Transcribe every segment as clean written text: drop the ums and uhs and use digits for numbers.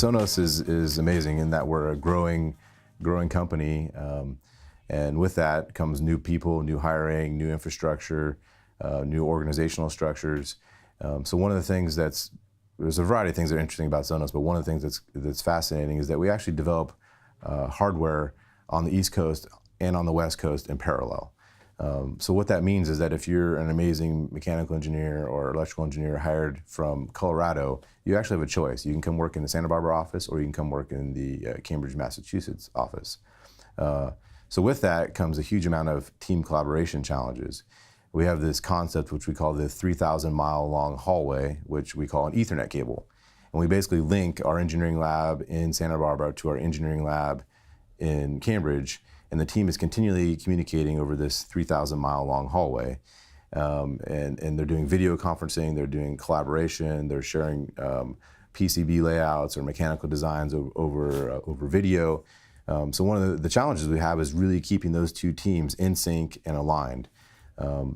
Sonos is amazing in that we're a growing company, and with that comes new people, new hiring, new infrastructure, new organizational structures. So one of the things there's a variety of things that are interesting about Sonos, but one of the things that's fascinating is that we actually develop hardware on the East Coast and on the West Coast in parallel. So what that means is that if you're an amazing mechanical engineer or electrical engineer hired from Colorado, you actually have a choice. You can come work in the Santa Barbara office, or you can come work in the Cambridge, Massachusetts office. So with that comes a huge amount of team collaboration challenges. We have this concept which we call the 3,000-mile long hallway, which we call an Ethernet cable. And we basically link our engineering lab in Santa Barbara to our engineering lab in Cambridge, and the team is continually communicating over this 3,000-mile long hallway. And they're doing video conferencing, they're doing collaboration, they're sharing PCB layouts or mechanical designs over video. So one of the challenges we have is really keeping those two teams in sync and aligned.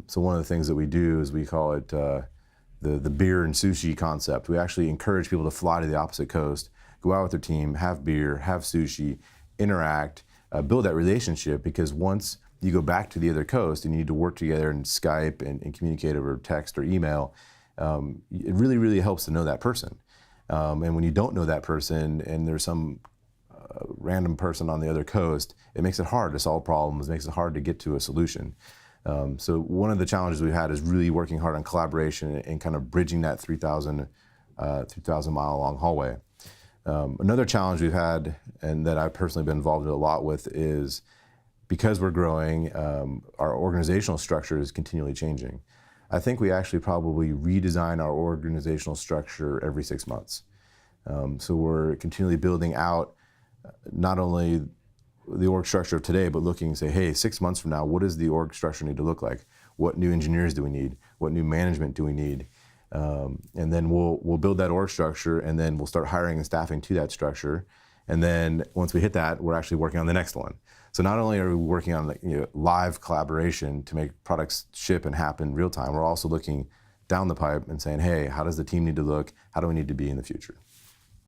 So one of the things that we do is we call it the beer and sushi concept. We actually encourage people to fly to the opposite coast, go out with their team, have beer, have sushi, interact, build that relationship, because once you go back to the other coast and you need to work together and Skype and communicate over text or email, it really, really helps to know that person. And when you don't know that person and there's some random person on the other coast, it makes it hard to solve problems, makes it hard to get to a solution. So one of the challenges we've had is really working hard on collaboration and kind of bridging that 3,000 mile long hallway. Another challenge we've had, and that I've personally been involved in a lot with, is because we're growing, our organizational structure is continually changing. I think we actually probably redesign our organizational structure every 6 months. So we're continually building out not only the org structure of today, but looking and say, hey, 6 months from now, what does the org structure need to look like? What new engineers do we need? What new management do we need? And then we'll build that org structure, and then we'll start hiring and staffing to that structure. And then once we hit that, we're actually working on the next one. So not only are we working on live collaboration to make products ship and happen real time, we're also looking down the pipe and saying, hey, how does the team need to look? How do we need to be in the future?